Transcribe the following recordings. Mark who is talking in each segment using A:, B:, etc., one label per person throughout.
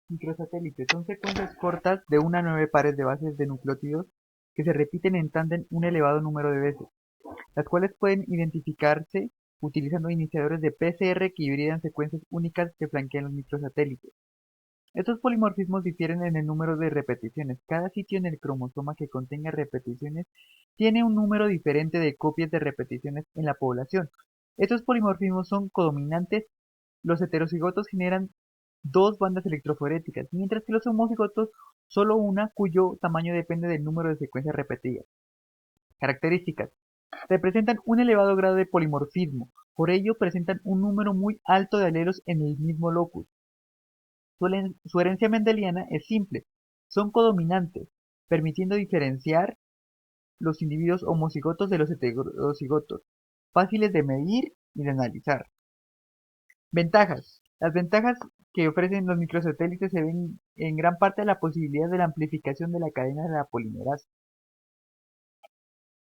A: Microsatélites son secuencias cortas de una a 9 pares de bases de nucleótidos que se repiten en tándem un elevado número de veces, las cuales pueden identificarse utilizando iniciadores de PCR que hibridan secuencias únicas que flanquean los microsatélites. Estos polimorfismos difieren en el número de repeticiones. Cada sitio en el cromosoma que contenga repeticiones tiene un número diferente de copias de repeticiones en la población. Estos polimorfismos son codominantes. Los heterocigotos generan dos bandas electroforéticas, mientras que los homocigotos solo una, cuyo tamaño depende del número de secuencias repetidas. Características. Representan un elevado grado de polimorfismo, por ello presentan un número muy alto de alelos en el mismo locus. Su herencia mendeliana es simple, son codominantes, permitiendo diferenciar los individuos homocigotos de los heterocigotos, fáciles de medir y de analizar. Ventajas. Las ventajas que ofrecen los microsatélites se ven en gran parte de la posibilidad de la amplificación de la cadena de la polimerasa.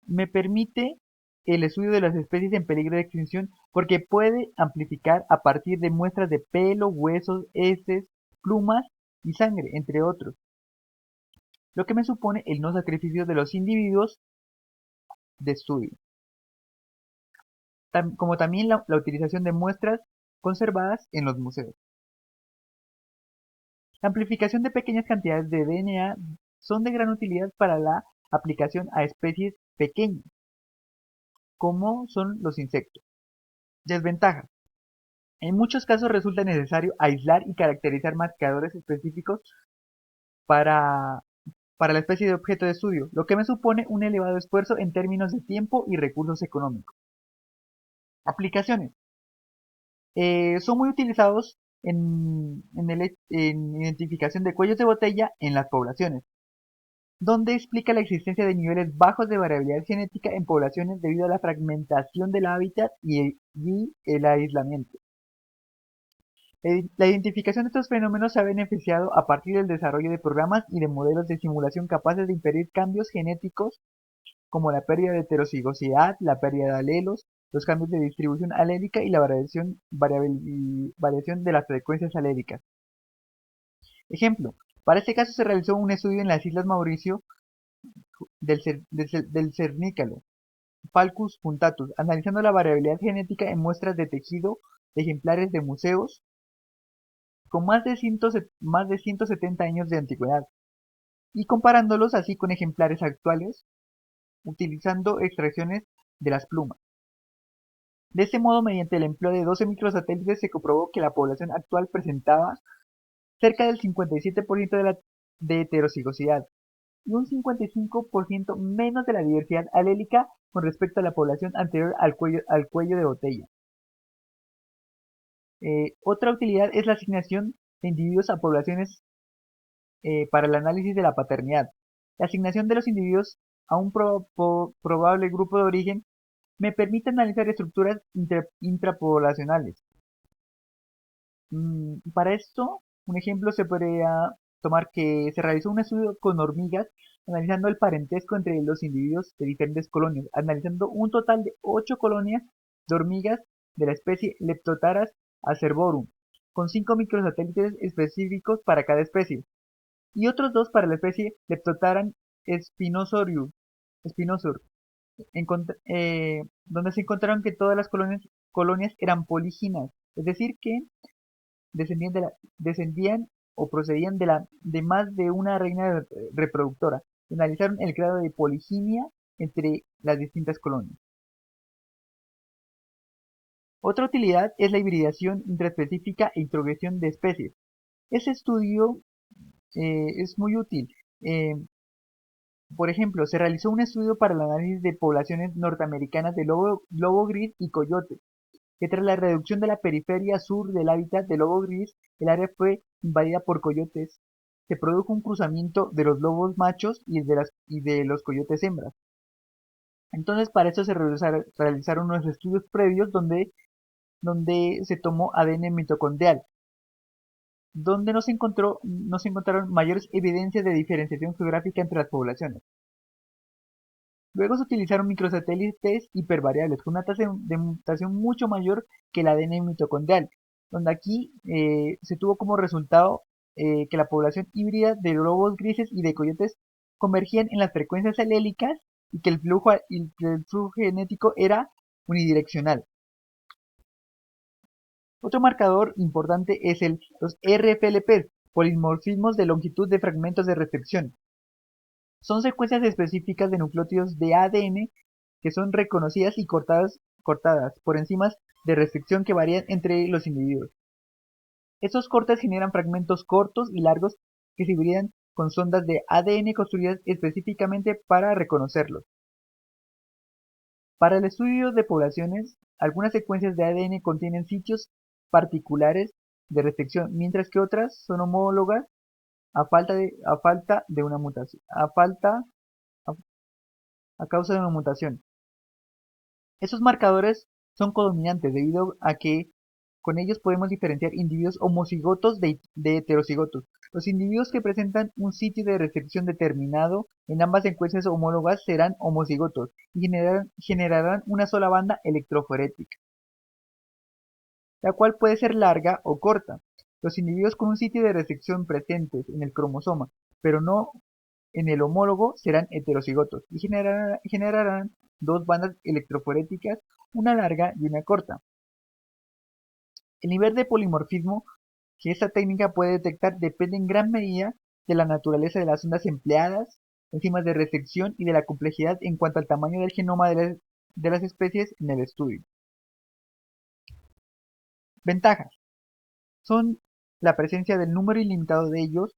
A: Me permite el estudio de las especies en peligro de extinción porque puede amplificar a partir de muestras de pelo, huesos, heces, plumas y sangre, entre otros, lo que me supone el no sacrificio de los individuos de estudio, como también la utilización de muestras conservadas en los museos. La amplificación de pequeñas cantidades de DNA son de gran utilidad para la aplicación a especies pequeñas, como son los insectos. Desventajas. En muchos casos resulta necesario aislar y caracterizar marcadores específicos para, para la especie de objeto de estudio, lo que me supone un elevado esfuerzo en términos de tiempo y recursos económicos. Aplicaciones. Son muy utilizados en identificación de cuellos de botella en las poblaciones, donde explica la existencia de niveles bajos de variabilidad genética en poblaciones debido a la fragmentación del hábitat y el aislamiento. La identificación de estos fenómenos se ha beneficiado a partir del desarrollo de programas y de modelos de simulación capaces de inferir cambios genéticos como la pérdida de heterocigosidad, la pérdida de alelos, los cambios de distribución alélica y la variación de las frecuencias alélicas. Ejemplo, para este caso se realizó un estudio en las Islas Mauricio del cernícalo, Falcus puntatus, analizando la variabilidad genética en muestras de tejido de ejemplares de museos con más de 170 años de antigüedad, y comparándolos así con ejemplares actuales, utilizando extracciones de las plumas. De este modo, mediante el empleo de 12 microsatélites, se comprobó que la población actual presentaba cerca del 57% de heterocigosidad y un 55% menos de la diversidad alélica con respecto a la población anterior al cuello de botella. Otra utilidad es la asignación de individuos a poblaciones para el análisis de la paternidad. La asignación de los individuos a un probable grupo de origen me permite analizar estructuras intrapoblacionales. Para esto, un ejemplo se podría tomar que se realizó un estudio con hormigas analizando el parentesco entre los individuos de diferentes colonias, analizando un total de 8 colonias de hormigas de la especie Leptotaras acerborum, con 5 microsatélites específicos para cada especie, y otros 2 para la especie Leptotaran spinosor, donde se encontraron que todas las colonias eran políginas, es decir, que descendían o procedían de más de una reina reproductora. Analizaron el grado de poliginia entre las distintas colonias. Otra utilidad es la hibridación intraespecífica e introgresión de especies. Ese estudio es muy útil. Por ejemplo, se realizó un estudio para el análisis de poblaciones norteamericanas de lobo gris y coyote, que tras la reducción de la periferia sur del hábitat del lobo gris, el área fue invadida por coyotes. Se produjo un cruzamiento de los lobos machos y de los coyotes hembras. Entonces, para eso se realizaron unos estudios previos donde se tomó ADN mitocondrial, donde no se encontraron mayores evidencias de diferenciación geográfica entre las poblaciones. Luego se utilizaron microsatélites hipervariables con una tasa de mutación mucho mayor que el ADN mitocondrial, donde aquí se tuvo como resultado que la población híbrida de lobos grises y de coyotes convergían en las frecuencias alélicas y que el flujo genético era unidireccional. Otro marcador importante es los RFLP, polimorfismos de longitud de fragmentos de restricción. Son secuencias específicas de nucleótidos de ADN que son reconocidas y cortadas por enzimas de restricción que varían entre los individuos. Estos cortes generan fragmentos cortos y largos que se hibridan con sondas de ADN construidas específicamente para reconocerlos. Para el estudio de poblaciones, algunas secuencias de ADN contienen sitios particulares de restricción, mientras que otras son homólogas a falta de una mutación, a causa de una mutación. Esos marcadores son codominantes debido a que con ellos podemos diferenciar individuos homocigotos de heterocigotos. Los individuos que presentan un sitio de restricción determinado en ambas secuencias homólogas serán homocigotos y generarán una sola banda electroforética, la cual puede ser larga o corta. Los individuos con un sitio de restricción presentes en el cromosoma, pero no en el homólogo, serán heterocigotos y generarán dos bandas electroforéticas, una larga y una corta. El nivel de polimorfismo que esta técnica puede detectar depende en gran medida de la naturaleza de las ondas empleadas, enzimas de restricción y de la complejidad en cuanto al tamaño del genoma de las especies en el estudio. Ventajas. Son la presencia del número ilimitado de ellos,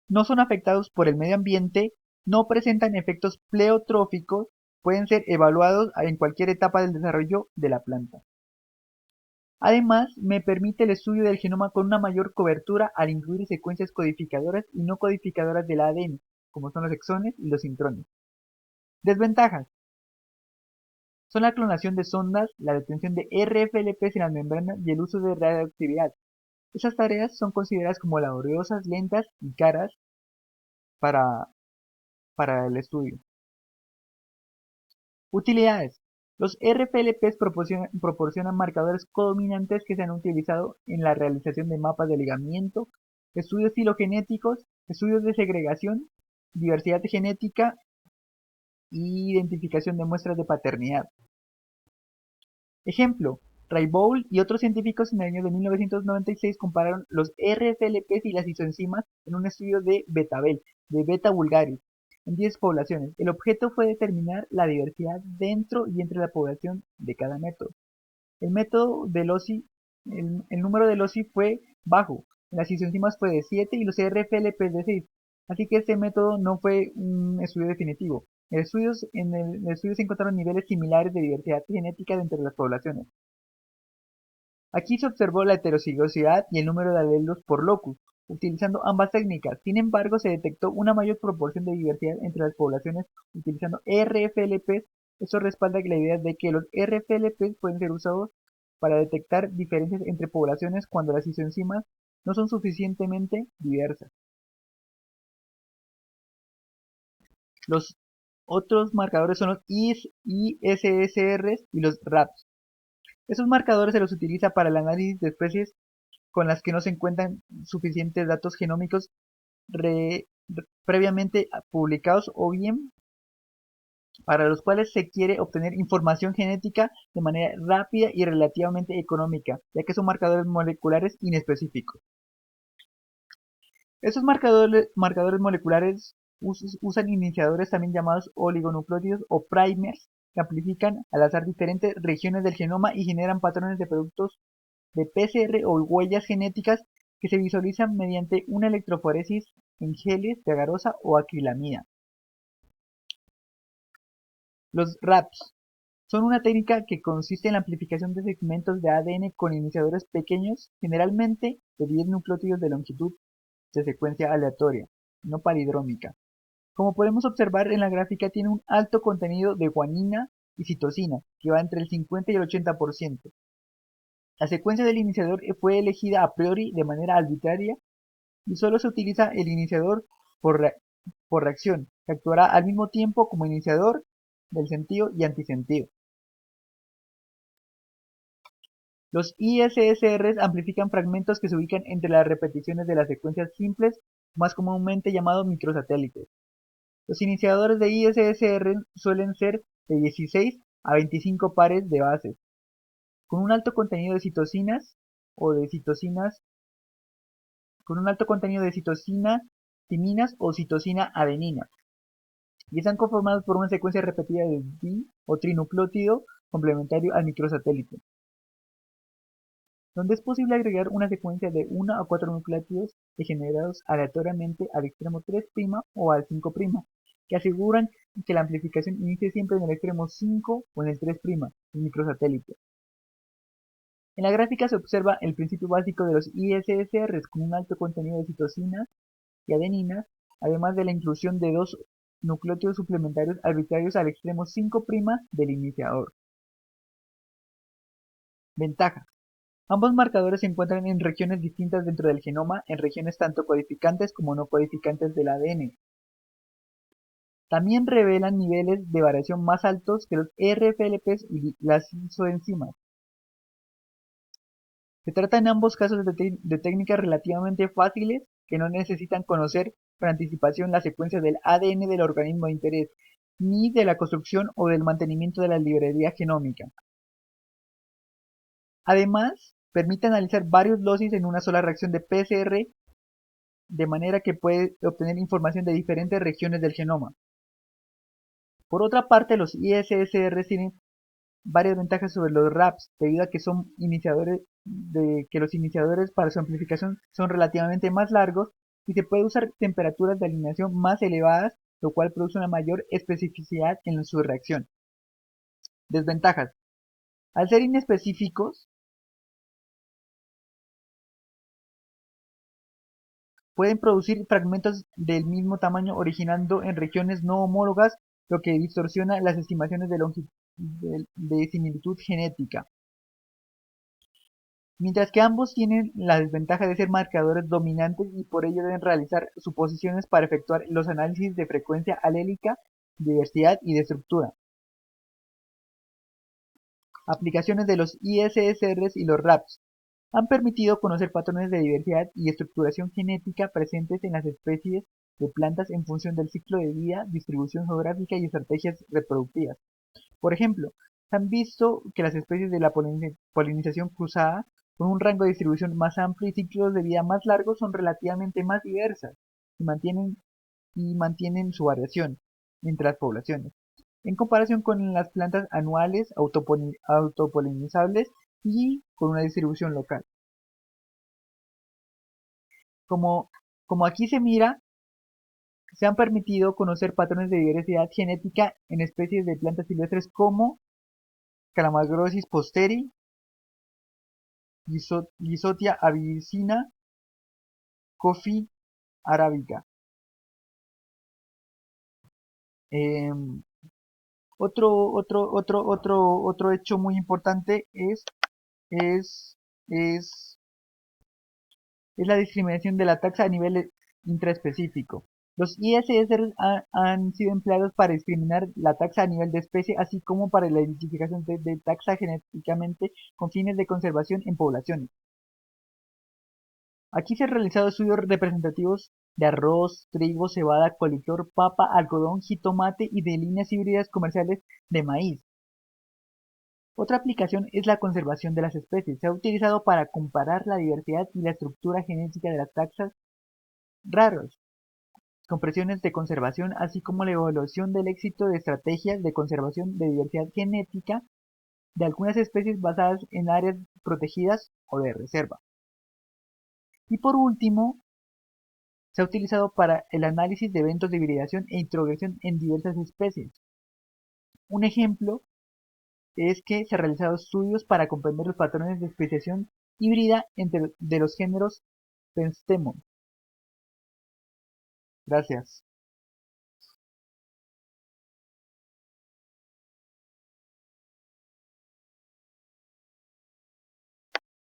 A: no son afectados por el medio ambiente, no presentan efectos pleotróficos, pueden ser evaluados en cualquier etapa del desarrollo de la planta. Además, me permite el estudio del genoma con una mayor cobertura al incluir secuencias codificadoras y no codificadoras del ADN, como son los exones y los intrones. Desventajas. Son la clonación de sondas, la detención de RFLPs en las membranas y el uso de radioactividad. Esas tareas son consideradas como laboriosas, lentas y caras para el estudio. Utilidades. Los RFLPs proporcionan marcadores codominantes que se han utilizado en la realización de mapas de ligamiento, estudios filogenéticos, estudios de segregación, diversidad genética y identificación de muestras de paternidad. Ejemplo, Raybould y otros científicos en el año de 1996 compararon los RFLPs y las isoenzimas en un estudio de Betabel, de Beta vulgaris, en 10 poblaciones. El objeto fue determinar la diversidad dentro y entre la población de cada método. El número de loci fue bajo, en las isoenzimas fue de 7 y los RFLPs de 6, así que este método no fue un estudio definitivo. En el estudio se encontraron niveles similares de diversidad genética dentro de las poblaciones. Aquí se observó la heterocigosidad y el número de alelos por locus, utilizando ambas técnicas. Sin embargo, se detectó una mayor proporción de diversidad entre las poblaciones utilizando RFLPs. Esto respalda la idea de que los RFLPs pueden ser usados para detectar diferencias entre poblaciones cuando las isoenzimas no son suficientemente diversas. Los otros marcadores son los ISSRs y los RAPs. Esos marcadores se los utiliza para el análisis de especies con las que no se encuentran suficientes datos genómicos previamente publicados o bien para los cuales se quiere obtener información genética de manera rápida y relativamente económica, ya que son marcadores moleculares inespecíficos. Esos marcadores moleculares usan iniciadores también llamados oligonucleótidos o primers, que amplifican al azar diferentes regiones del genoma y generan patrones de productos de PCR o huellas genéticas que se visualizan mediante una electroforesis en geles de agarrosa o acrilamida. Los RAPs son una técnica que consiste en la amplificación de segmentos de ADN con iniciadores pequeños, generalmente de 10 nucleótidos de longitud de secuencia aleatoria, no palindrómica. Como podemos observar en la gráfica, tiene un alto contenido de guanina y citosina, que va entre el 50 y el 80%. La secuencia del iniciador fue elegida a priori de manera arbitraria y solo se utiliza el iniciador por reacción, que actuará al mismo tiempo como iniciador del sentido y antisentido. Los ISSRs amplifican fragmentos que se ubican entre las repeticiones de las secuencias simples, más comúnmente llamados microsatélites. Los iniciadores de ISSR suelen ser de 16 a 25 pares de bases, con un alto contenido de citosinas o de citosinas, con un alto contenido de citosina, timinas o citosina adenina, y están conformados por una secuencia repetida de di o trinucleótido complementario al microsatélite, donde es posible agregar una secuencia de 1 a 4 nucleótidos generados aleatoriamente al extremo 3' o al 5', que aseguran que la amplificación inicie siempre en el extremo 5 o en el 3', el microsatélite. En la gráfica se observa el principio básico de los ISSRs con un alto contenido de citosinas y adeninas, además de la inclusión de dos nucleótidos suplementarios arbitrarios al extremo 5' del iniciador. Ventajas. Ambos marcadores se encuentran en regiones distintas dentro del genoma, en regiones tanto codificantes como no codificantes del ADN. También revelan niveles de variación más altos que los RFLPs y las isoenzimas. Se trata en ambos casos de técnicas relativamente fáciles que no necesitan conocer con anticipación la secuencia del ADN del organismo de interés, ni de la construcción o del mantenimiento de la librería genómica. Además, permite analizar varios locis en una sola reacción de PCR, de manera que puede obtener información de diferentes regiones del genoma. Por otra parte, los ISSR tienen varias ventajas sobre los RAPs, debido a que los iniciadores para su amplificación son relativamente más largos y se puede usar temperaturas de alineación más elevadas, lo cual produce una mayor especificidad en su reacción. Desventajas. Al ser inespecíficos, pueden producir fragmentos del mismo tamaño originando en regiones no homólogas, lo que distorsiona las estimaciones de similitud genética. Mientras que ambos tienen la desventaja de ser marcadores dominantes y por ello deben realizar suposiciones para efectuar los análisis de frecuencia alélica, diversidad y de estructura. Aplicaciones de los ISSRs y los RAPs han permitido conocer patrones de diversidad y estructuración genética presentes en las especies de plantas en función del ciclo de vida, distribución geográfica y estrategias reproductivas. Por ejemplo, se han visto que las especies de la polinización cruzada, con un rango de distribución más amplio y ciclos de vida más largos, son relativamente más diversas y mantienen su variación entre las poblaciones, en comparación con las plantas anuales autopolinizables y con una distribución local. Como, como aquí se mira, se han permitido conocer patrones de diversidad genética en especies de plantas silvestres como Calamagrostis posteri, Ghizotia abyssina, Coffea arábica. Em, otro hecho muy importante es, es, es la discriminación de la taxa a nivel intraespecífico. Los ISSR han sido empleados para discriminar la taxa a nivel de especie, así como para la identificación de taxa genéticamente con fines de conservación en poblaciones. Aquí se han realizado estudios representativos de arroz, trigo, cebada, coliflor, papa, algodón, jitomate y de líneas híbridas comerciales de maíz. Otra aplicación es la conservación de las especies. Se ha utilizado para comparar la diversidad y la estructura genética de las taxas raros, con presiones de conservación, así como la evaluación del éxito de estrategias de conservación de diversidad genética de algunas especies basadas en áreas protegidas o de reserva. Y por último, se ha utilizado para el análisis de eventos de hibridación e introgresión en diversas especies. Un ejemplo es que se han realizado estudios para comprender los patrones de especiación híbrida de los géneros Penstemon. Gracias.